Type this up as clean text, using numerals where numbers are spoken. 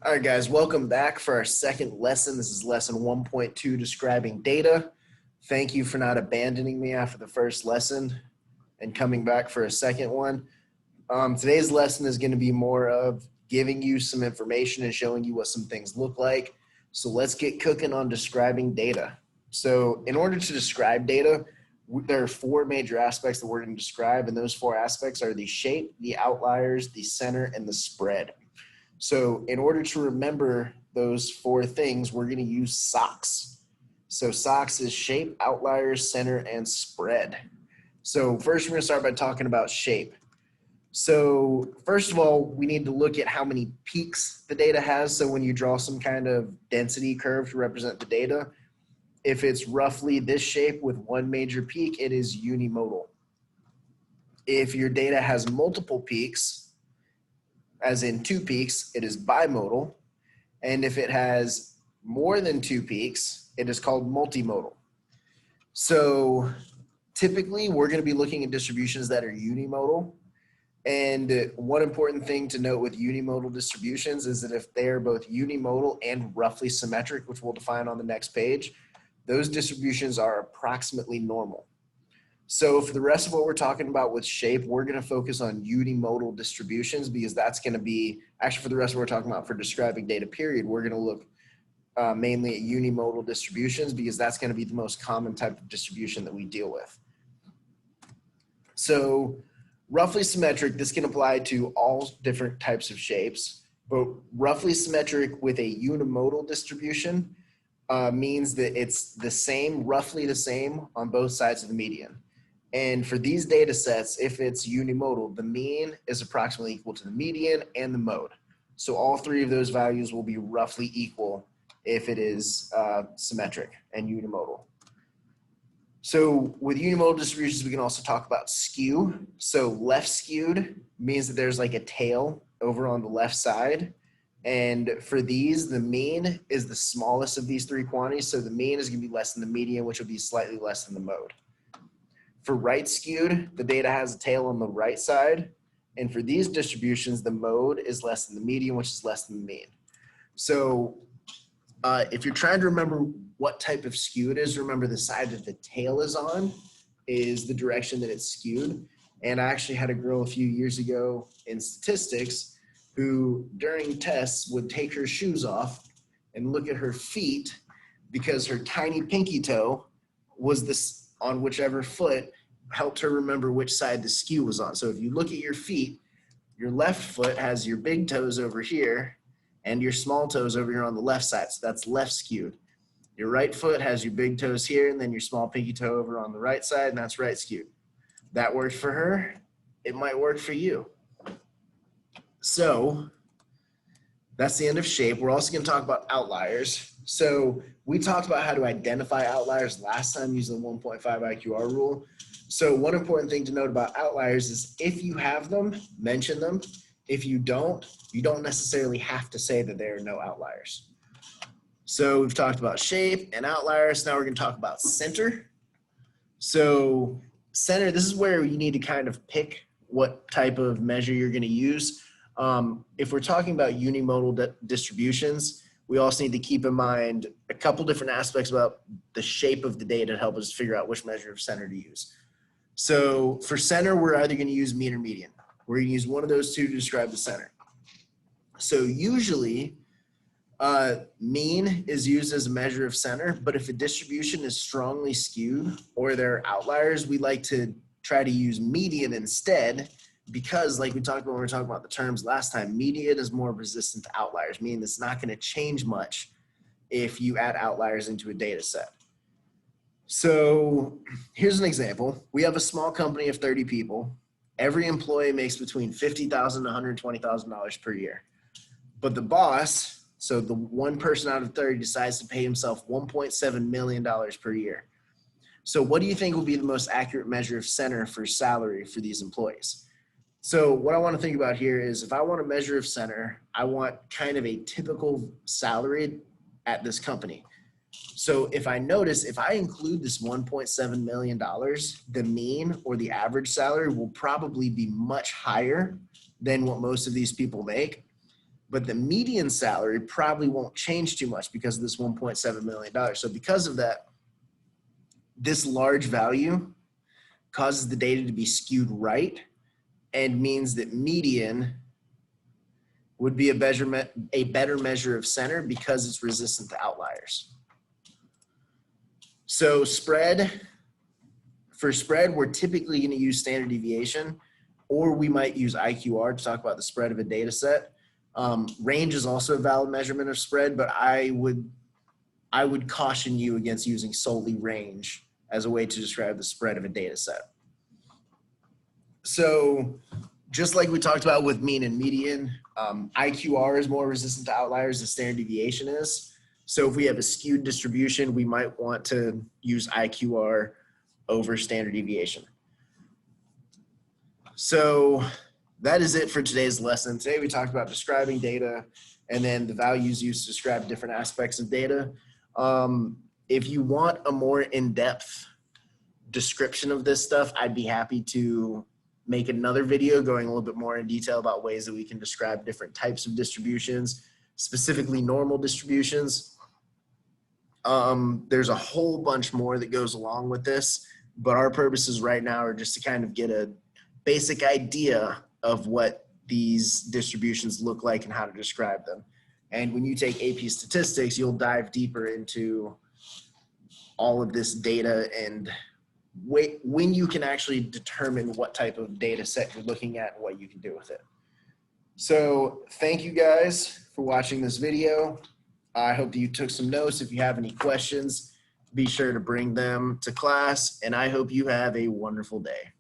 All right, guys, welcome back for our second lesson. This is lesson 1.2, describing data. Thank you for not abandoning me after the first lesson and coming back for a second one. Today's lesson is going to be more of giving you some information and showing you what some things look like. So let's get cooking on describing data. So in order to describe data, there are four major aspects that we're going to describe, and those four aspects are the shape, the outliers, the center, and the spread. So in order to remember those four things, we're going to use SOX. So SOX is shape, outliers, center, and spread. So first we're going to start by talking about shape. So first of all, we need to look at how many peaks the data has. So when you draw some kind of density curve to represent the data, if it's roughly this shape with one major peak, it is unimodal. If your data has multiple peaks, as in two peaks, it is bimodal. And if it has more than two peaks, it is called multimodal. So typically we're going to be looking at distributions that are unimodal. And one important thing to note with unimodal distributions is that if they are both unimodal and roughly symmetric, which we'll define on the next page, those distributions are approximately normal. So for the rest of what we're talking about with shape, we're going to focus on unimodal distributions because that's going to be, actually for the rest of what we're talking about for describing data period, we're going to look mainly at unimodal distributions because that's going to be the most common type of distribution that we deal with. So roughly symmetric, this can apply to all different types of shapes, but roughly symmetric with a unimodal distribution means that it's the same, roughly the same on both sides of the median. And for these data sets, if it's unimodal, the mean is approximately equal to the median and the mode. So all three of those values will be roughly equal if it is symmetric and unimodal. So with unimodal distributions, we can also talk about skew. So left skewed means that there's like a tail over on the left side. And for these, the mean is the smallest of these three quantities. So the mean is going to be less than the median, which will be slightly less than the mode. For right skewed, the data has a tail on the right side. And for these distributions, the mode is less than the median, which is less than the mean. So if you're trying to remember what type of skew it is, remember the side that the tail is on is the direction that it's skewed. And I actually had a girl a few years ago in statistics who during tests would take her shoes off and look at her feet because her tiny pinky toe was this on whichever foot helped her remember which side the skew was on. So if you look at your feet, your left foot has your big toes over here and your small toes over here on the left side. So that's left skewed. Your right foot has your big toes here and then your small pinky toe over on the right side, and that's right skewed. That worked for her. It might work for you. So that's the end of shape. We're also going to talk about outliers. So we talked about how to identify outliers last time using the 1.5 IQR rule. So one important thing to note about outliers is if you have them, mention them. If you don't necessarily have to say that there are no outliers. So we've talked about shape and outliers. Now we're going to talk about center. So center, this is where you need to kind of pick what type of measure you're going to use. If we're talking about unimodal distributions, we also need to keep in mind a couple different aspects about the shape of the data to help us figure out which measure of center to use. So for center, we're either going to use mean or median. We're going to use one of those two to describe the center. So usually mean is used as a measure of center, but if a distribution is strongly skewed or there are outliers, we like to try to use median instead, because like we talked about when we were talking about the terms last time, median is more resistant to outliers, meaning it's not going to change much if you add outliers into a data set. So here's an example. We have a small company of 30 people. Every employee makes between $50,000 and $120,000 per year. But the boss, so the one person out of 30, decides to pay himself $1.7 million per year. So what do you think will be the most accurate measure of center for salary for these employees? So what I want to think about here is if I want a measure of center, I want kind of a typical salary at this company. So if I notice, if I include this $1.7 million, the mean or the average salary will probably be much higher than what most of these people make. but the median salary probably won't change too much because of this $1.7 million. So because of that, this large value causes the data to be skewed right and means that median would be a better measure of center because it's resistant to outliers. So for spread, we're typically going to use standard deviation, or we might use IQR to talk about the spread of a data set. Range is also a valid measurement of spread, but I would caution you against using solely range as a way to describe the spread of a data set. So just like we talked about with mean and median, IQR is more resistant to outliers than standard deviation is. So if we have a skewed distribution, we might want to use IQR over standard deviation. So that is it for today's lesson. Today we talked about describing data and then the values used to describe different aspects of data. If you want a more in-depth description of this stuff, I'd be happy to make another video going a little bit more in detail about ways that we can describe different types of distributions, specifically normal distributions. There's a whole bunch more that goes along with this, but our purposes right now are just to kind of get a basic idea of what these distributions look like and how to describe them. And when you take AP statistics, you'll dive deeper into all of this data and when you can actually determine what type of data set you're looking at and what you can do with it. So thank you guys for watching this video. I hope that you took some notes. If you have any questions, be sure to bring them to class, and I hope you have a wonderful day.